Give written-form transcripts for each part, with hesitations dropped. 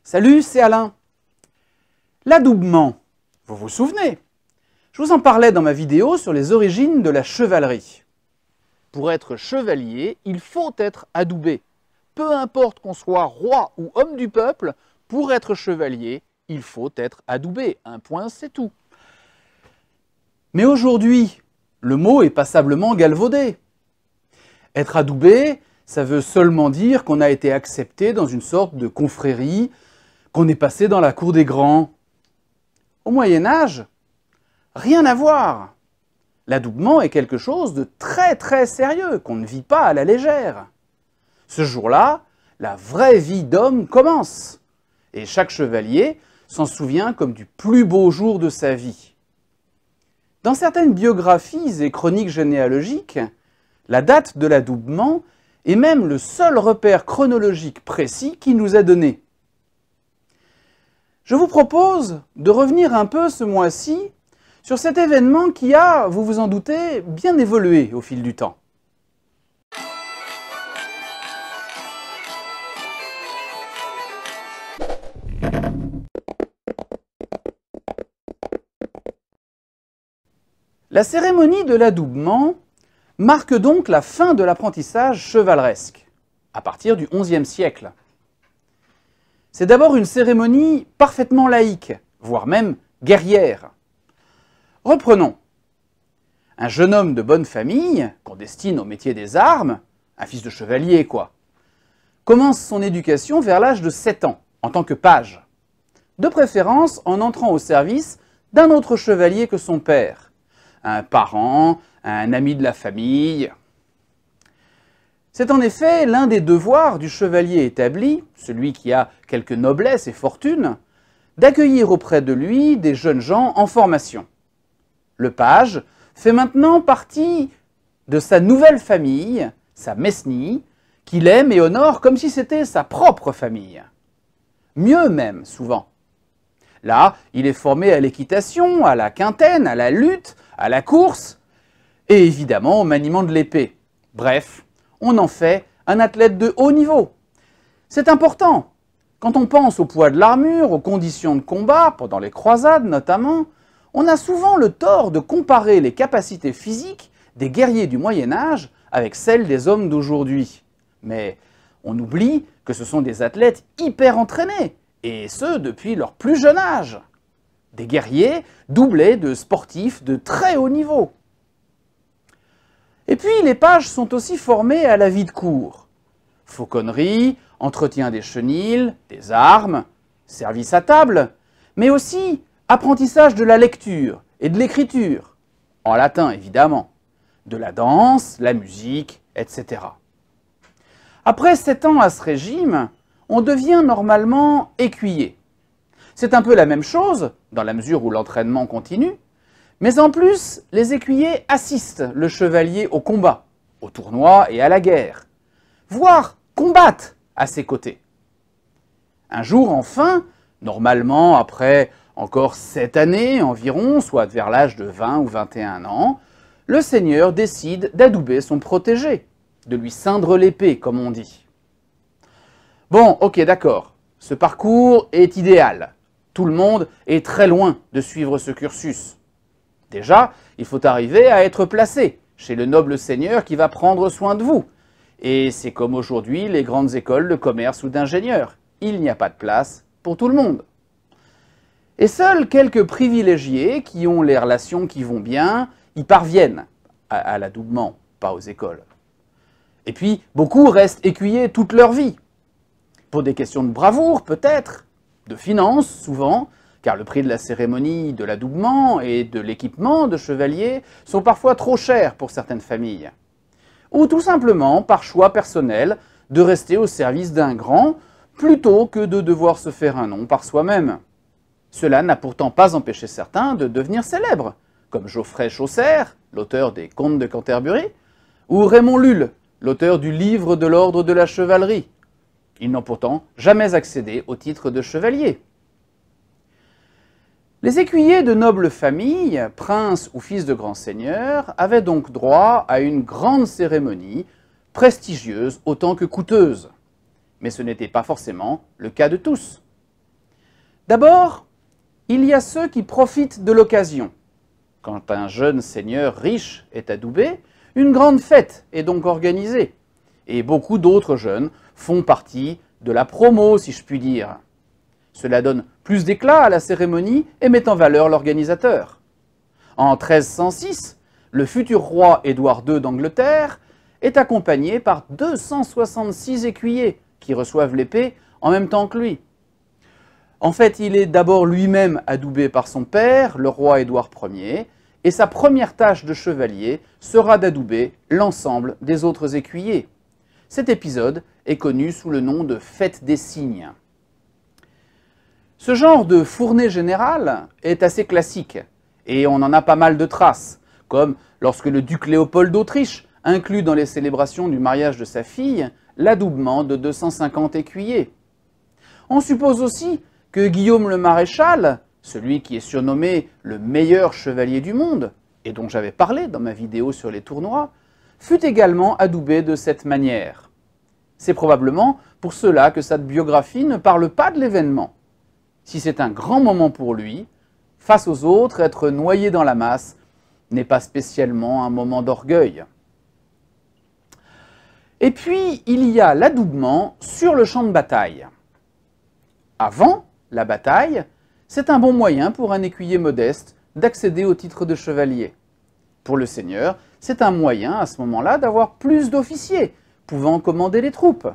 Salut, c'est Alain. L'adoubement, vous vous souvenez? Je vous en parlais dans ma vidéo sur les origines de la chevalerie. Pour être chevalier, il faut être adoubé. Peu importe qu'on soit roi ou homme du peuple, pour être chevalier, il faut être adoubé. Un point, c'est tout. Mais aujourd'hui, le mot est passablement galvaudé. Être adoubé, ça veut seulement dire qu'on a été accepté dans une sorte de confrérie, qu'on est passé dans la cour des grands. Au Moyen-Âge, rien à voir. L'adoubement est quelque chose de très très sérieux, qu'on ne vit pas à la légère. Ce jour-là, la vraie vie d'homme commence. Et chaque chevalier s'en souvient comme du plus beau jour de sa vie. Dans certaines biographies et chroniques généalogiques, la date de l'adoubement est même le seul repère chronologique précis qui nous est donné. Je vous propose de revenir un peu ce mois-ci sur cet événement qui a, vous vous en doutez, bien évolué au fil du temps. La cérémonie de l'adoubement marque donc la fin de l'apprentissage chevaleresque, à partir du XIe siècle. C'est d'abord une cérémonie parfaitement laïque, voire même guerrière. Reprenons. Un jeune homme de bonne famille, qu'on destine au métier des armes, un fils de chevalier quoi, commence son éducation vers l'âge de 7 ans, en tant que page. De préférence en entrant au service d'un autre chevalier que son père, un parent, un ami de la famille. C'est en effet l'un des devoirs du chevalier établi, celui qui a quelque noblesse et fortune, d'accueillir auprès de lui des jeunes gens en formation. Le page fait maintenant partie de sa nouvelle famille, sa mesnie, qu'il aime et honore comme si c'était sa propre famille. Mieux même, souvent. Là, il est formé à l'équitation, à la quintaine, à la lutte, à la course, et évidemment au maniement de l'épée. Bref, on en fait un athlète de haut niveau. C'est important. Quand on pense au poids de l'armure, aux conditions de combat, pendant les croisades notamment, on a souvent le tort de comparer les capacités physiques des guerriers du Moyen-Âge avec celles des hommes d'aujourd'hui. Mais on oublie que ce sont des athlètes hyper entraînés, et ce depuis leur plus jeune âge. Des guerriers doublés de sportifs de très haut niveau. Et puis les pages sont aussi formés à la vie de cour. Fauconnerie, entretien des chenils, des armes, service à table, mais aussi apprentissage de la lecture et de l'écriture, en latin évidemment, de la danse, la musique, etc. Après 7 ans à ce régime, on devient normalement écuyer. C'est un peu la même chose, dans la mesure où l'entraînement continue, mais en plus, les écuyers assistent le chevalier au combat, au tournoi et à la guerre, voire combattent à ses côtés. Un jour enfin, normalement après encore 7 années environ, soit vers l'âge de 20 ou 21 ans, le seigneur décide d'adouber son protégé, de lui ceindre l'épée, comme on dit. Bon, ok, d'accord, ce parcours est idéal. Tout le monde est très loin de suivre ce cursus. Déjà, il faut arriver à être placé chez le noble seigneur qui va prendre soin de vous. Et c'est comme aujourd'hui les grandes écoles de commerce ou d'ingénieurs. Il n'y a pas de place pour tout le monde. Et seuls quelques privilégiés qui ont les relations qui vont bien y parviennent à l'adoubement, pas aux écoles. Et puis, beaucoup restent écuyers toute leur vie. Pour des questions de bravoure, peut-être, de finances, souvent, car le prix de la cérémonie de l'adoubement et de l'équipement de chevalier sont parfois trop chers pour certaines familles. Ou tout simplement, par choix personnel, de rester au service d'un grand, plutôt que de devoir se faire un nom par soi-même. Cela n'a pourtant pas empêché certains de devenir célèbres, comme Geoffrey Chaucer, l'auteur des Contes de Canterbury, ou Raymond Lulle, l'auteur du Livre de l'Ordre de la Chevalerie. Ils n'ont pourtant jamais accédé au titre de chevalier. Les écuyers de nobles familles, princes ou fils de grands seigneurs, avaient donc droit à une grande cérémonie, prestigieuse autant que coûteuse. Mais ce n'était pas forcément le cas de tous. D'abord, il y a ceux qui profitent de l'occasion. Quand un jeune seigneur riche est adoubé, une grande fête est donc organisée. Et beaucoup d'autres jeunes font partie de la promo, si je puis dire. Cela donne plus d'éclat à la cérémonie et met en valeur l'organisateur. En 1306, le futur roi Édouard II d'Angleterre est accompagné par 266 écuyers qui reçoivent l'épée en même temps que lui. En fait, il est d'abord lui-même adoubé par son père, le roi Édouard Ier, et sa première tâche de chevalier sera d'adouber l'ensemble des autres écuyers. Cet épisode est connu sous le nom de Fête des Cygnes. Ce genre de fournée générale est assez classique, et on en a pas mal de traces, comme lorsque le duc Léopold d'Autriche inclut dans les célébrations du mariage de sa fille l'adoubement de 250 écuyers. On suppose aussi que Guillaume le Maréchal, celui qui est surnommé le meilleur chevalier du monde, et dont j'avais parlé dans ma vidéo sur les tournois, fut également adoubé de cette manière. C'est probablement pour cela que sa biographie ne parle pas de l'événement. Si c'est un grand moment pour lui, face aux autres, être noyé dans la masse n'est pas spécialement un moment d'orgueil. Et puis, il y a l'adoubement sur le champ de bataille. Avant la bataille, c'est un bon moyen pour un écuyer modeste d'accéder au titre de chevalier. Pour le seigneur, c'est un moyen à ce moment-là d'avoir plus d'officiers, pouvant commander les troupes.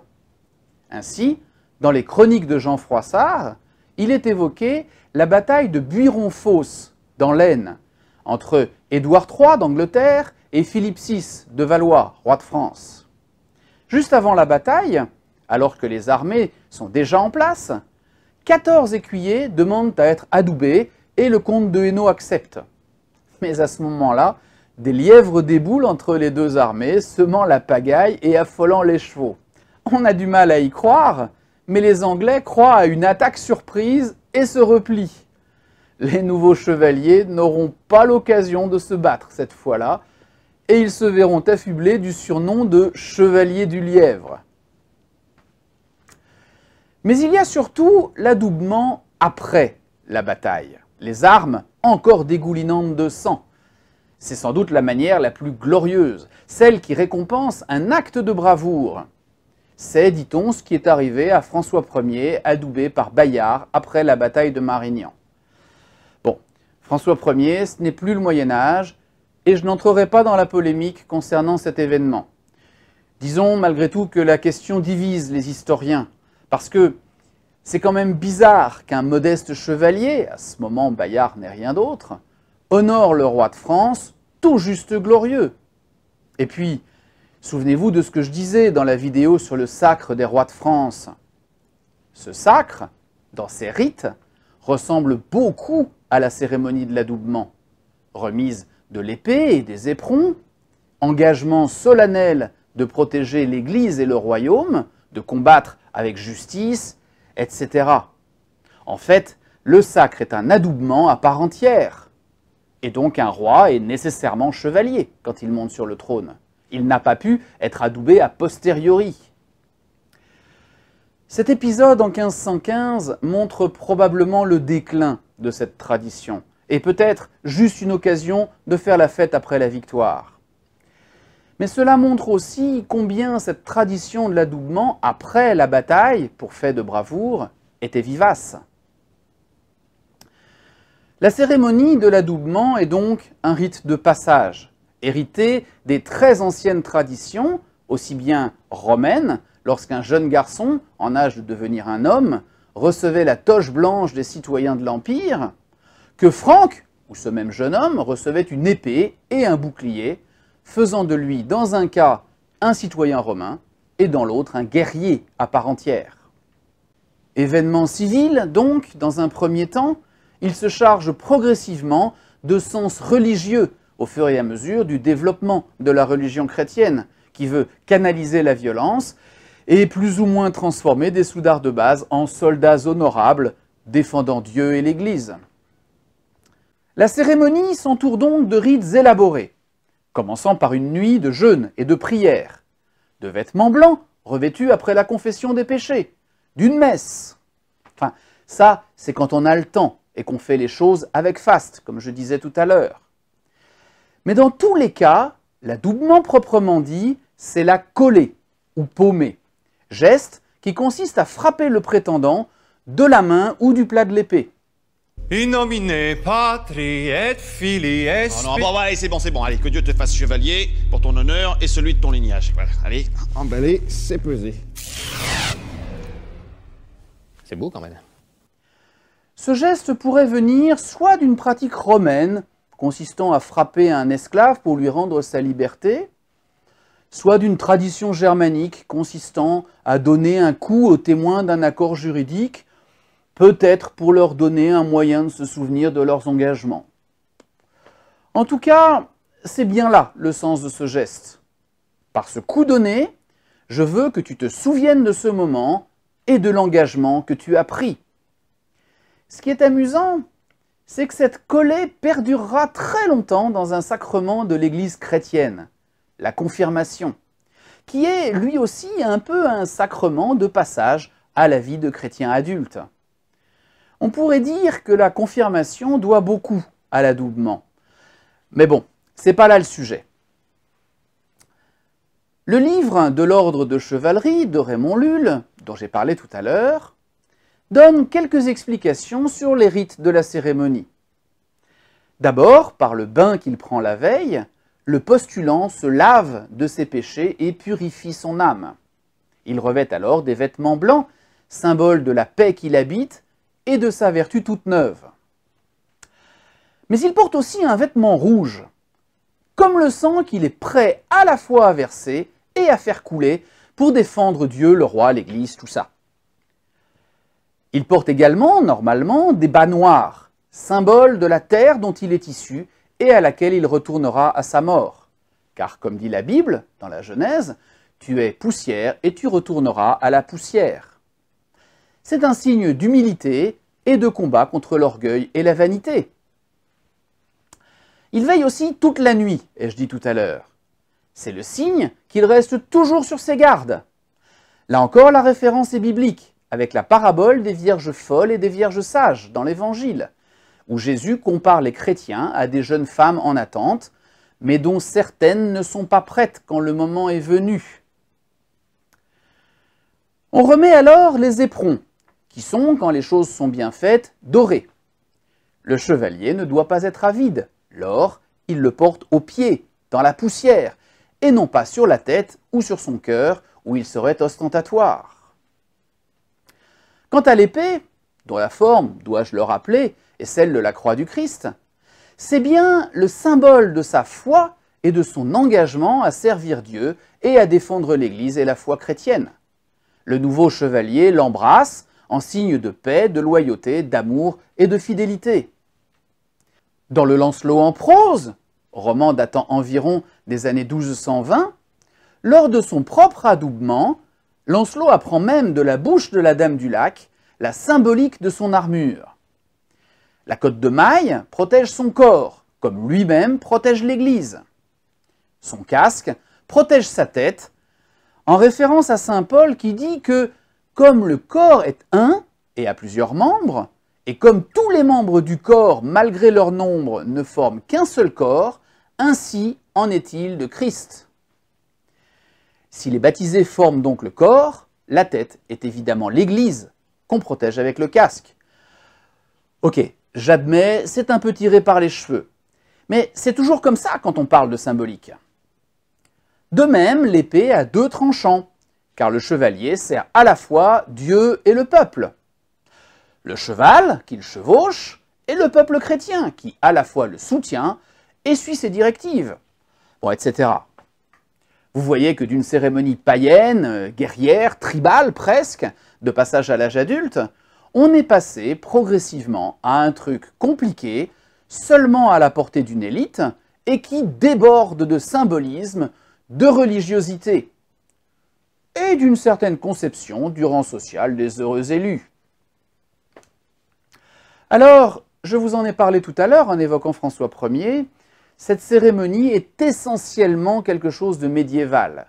Ainsi, dans les chroniques de Jean Froissart, il est évoqué la bataille de Buiron-Fosse, dans l'Aisne, entre Édouard III d'Angleterre et Philippe VI de Valois, roi de France. Juste avant la bataille, alors que les armées sont déjà en place, 14 écuyers demandent à être adoubés et le comte de Hainaut accepte. Mais à ce moment-là, des lièvres déboulent entre les deux armées, semant la pagaille et affolant les chevaux. On a du mal à y croire, mais les Anglais croient à une attaque surprise et se replient. Les nouveaux chevaliers n'auront pas l'occasion de se battre cette fois-là, et ils se verront affublés du surnom de chevalier du lièvre. Mais il y a surtout l'adoubement après la bataille, les armes encore dégoulinantes de sang. C'est sans doute la manière la plus glorieuse, celle qui récompense un acte de bravoure. C'est, dit-on, ce qui est arrivé à François Ier, adoubé par Bayard après la bataille de Marignan. Bon, François Ier, ce n'est plus le Moyen-Âge, et je n'entrerai pas dans la polémique concernant cet événement. Disons malgré tout que la question divise les historiens, parce que c'est quand même bizarre qu'un modeste chevalier, à ce moment Bayard n'est rien d'autre, honore le roi de France, tout juste glorieux. Et puis, souvenez-vous de ce que je disais dans la vidéo sur le sacre des rois de France. Ce sacre, dans ses rites, ressemble beaucoup à la cérémonie de l'adoubement. Remise de l'épée et des éperons, engagement solennel de protéger l'Église et le royaume, de combattre avec justice, etc. En fait, le sacre est un adoubement à part entière. Et donc un roi est nécessairement chevalier quand il monte sur le trône. Il n'a pas pu être adoubé a posteriori. Cet épisode en 1515 montre probablement le déclin de cette tradition, et peut-être juste une occasion de faire la fête après la victoire. Mais cela montre aussi combien cette tradition de l'adoubement après la bataille, pour fait de bravoure, était vivace. La cérémonie de l'adoubement est donc un rite de passage, hérité des très anciennes traditions, aussi bien romaines, lorsqu'un jeune garçon, en âge de devenir un homme, recevait la toge blanche des citoyens de l'Empire, que Franck, ou ce même jeune homme, recevait une épée et un bouclier, faisant de lui, dans un cas, un citoyen romain, et dans l'autre, un guerrier à part entière. Événement civil, donc, dans un premier temps, il se charge progressivement de sens religieux au fur et à mesure du développement de la religion chrétienne, qui veut canaliser la violence et plus ou moins transformer des soudards de base en soldats honorables, défendant Dieu et l'Église. La cérémonie s'entoure donc de rites élaborés, commençant par une nuit de jeûne et de prière, de vêtements blancs revêtus après la confession des péchés, d'une messe. Enfin, Ça, c'est quand on a le temps et qu'on fait les choses avec faste, comme je disais tout à l'heure. Mais dans tous les cas, l'adoubement proprement dit, c'est la coller ou paumer, geste qui consiste à frapper le prétendant de la main ou du plat de l'épée. In nomine Patri et Filii et Non, bon, allez, c'est bon, allez, que Dieu te fasse chevalier pour ton honneur et celui de ton lignage. Voilà, allez. Emballé, c'est pesé. C'est beau quand même. Ce geste pourrait venir soit d'une pratique romaine, consistant à frapper un esclave pour lui rendre sa liberté, soit d'une tradition germanique consistant à donner un coup aux témoins d'un accord juridique, peut-être pour leur donner un moyen de se souvenir de leurs engagements. En tout cas, c'est bien là le sens de ce geste. Par ce coup donné, je veux que tu te souviennes de ce moment et de l'engagement que tu as pris. Ce qui est amusant, c'est que cette collée perdurera très longtemps dans un sacrement de l'Église chrétienne, la confirmation, qui est lui aussi un peu un sacrement de passage à la vie de chrétien adulte. On pourrait dire que la confirmation doit beaucoup à l'adoubement. Mais bon, c'est pas là le sujet. Le livre de l'ordre de chevalerie de Raymond Lulle, dont j'ai parlé tout à l'heure, donne quelques explications sur les rites de la cérémonie. D'abord, par le bain qu'il prend la veille, le postulant se lave de ses péchés et purifie son âme. Il revêt alors des vêtements blancs, symbole de la paix qu'il habite et de sa vertu toute neuve. Mais il porte aussi un vêtement rouge, comme le sang qu'il est prêt à la fois à verser et à faire couler pour défendre Dieu, le roi, l'Église, tout ça. Il porte également, normalement, des bas noirs, symbole de la terre dont il est issu et à laquelle il retournera à sa mort. Car, comme dit la Bible, dans la Genèse, tu es poussière et tu retourneras à la poussière. C'est un signe d'humilité et de combat contre l'orgueil et la vanité. Il veille aussi toute la nuit, ai-je dit tout à l'heure. C'est le signe qu'il reste toujours sur ses gardes. Là encore, la référence est biblique, avec la parabole des vierges folles et des vierges sages dans l'Évangile, où Jésus compare les chrétiens à des jeunes femmes en attente, mais dont certaines ne sont pas prêtes quand le moment est venu. On remet alors les éperons, qui sont, quand les choses sont bien faites, dorés. Le chevalier ne doit pas être avide. L'or, il le porte aux pieds, dans la poussière, et non pas sur la tête ou sur son cœur, où il serait ostentatoire. Quant à l'épée, dont la forme, dois-je le rappeler, est celle de la croix du Christ, c'est bien le symbole de sa foi et de son engagement à servir Dieu et à défendre l'Église et la foi chrétienne. Le nouveau chevalier l'embrasse en signe de paix, de loyauté, d'amour et de fidélité. Dans le Lancelot en prose, roman datant environ des années 1220, lors de son propre adoubement, Lancelot apprend même de la bouche de la Dame du Lac la symbolique de son armure. La cotte de maille protège son corps, comme lui-même protège l'Église. Son casque protège sa tête, en référence à saint Paul qui dit que comme le corps est un et a plusieurs membres, et comme tous les membres du corps, malgré leur nombre, ne forment qu'un seul corps, ainsi en est-il de Christ. Si les baptisés forment donc le corps, la tête est évidemment l'Église, qu'on protège avec le casque. Ok, j'admets, c'est un peu tiré par les cheveux, mais c'est toujours comme ça quand on parle de symbolique. De même, l'épée a deux tranchants, car le chevalier sert à la fois Dieu et le peuple. Le cheval, qu'il chevauche, et le peuple chrétien, qui à la fois le soutient et suit ses directives, bon, etc. Vous voyez que d'une cérémonie païenne, guerrière, tribale presque, de passage à l'âge adulte, on est passé progressivement à un truc compliqué, seulement à la portée d'une élite, et qui déborde de symbolisme, de religiosité, et d'une certaine conception du rang social des heureux élus. Alors, je vous en ai parlé tout à l'heure en évoquant François Ier, cette cérémonie est essentiellement quelque chose de médiéval.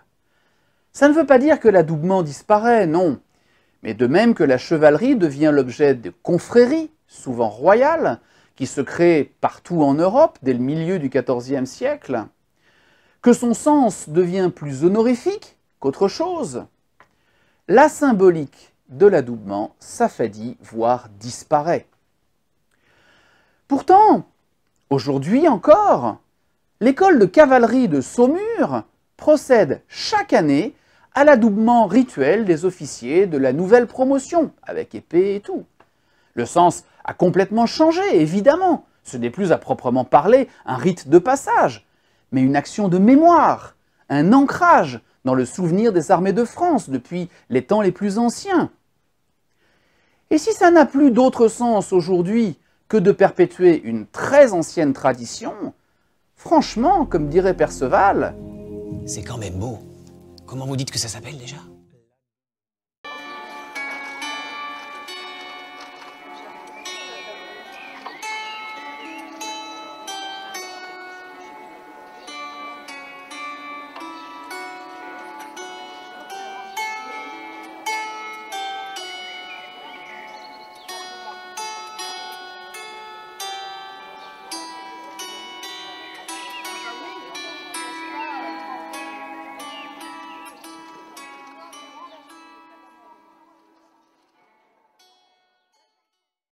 Ça ne veut pas dire que l'adoubement disparaît, non, Mais de même que la chevalerie devient l'objet de confréries, souvent royales, qui se créent partout en Europe dès le milieu du XIVe siècle, que son sens devient plus honorifique qu'autre chose, la symbolique de l'adoubement s'affadit, voire disparaît. Pourtant, aujourd'hui encore, l'école de cavalerie de Saumur procède chaque année à l'adoubement rituel des officiers de la nouvelle promotion, avec épée et tout. Le sens a complètement changé, évidemment. Ce n'est plus à proprement parler un rite de passage, mais une action de mémoire, un ancrage dans le souvenir des armées de France depuis les temps les plus anciens. Et si ça n'a plus d'autre sens aujourd'hui que de perpétuer une très ancienne tradition, franchement, comme dirait Perceval, C'est quand même beau. Comment vous dites que ça s'appelle déjà ?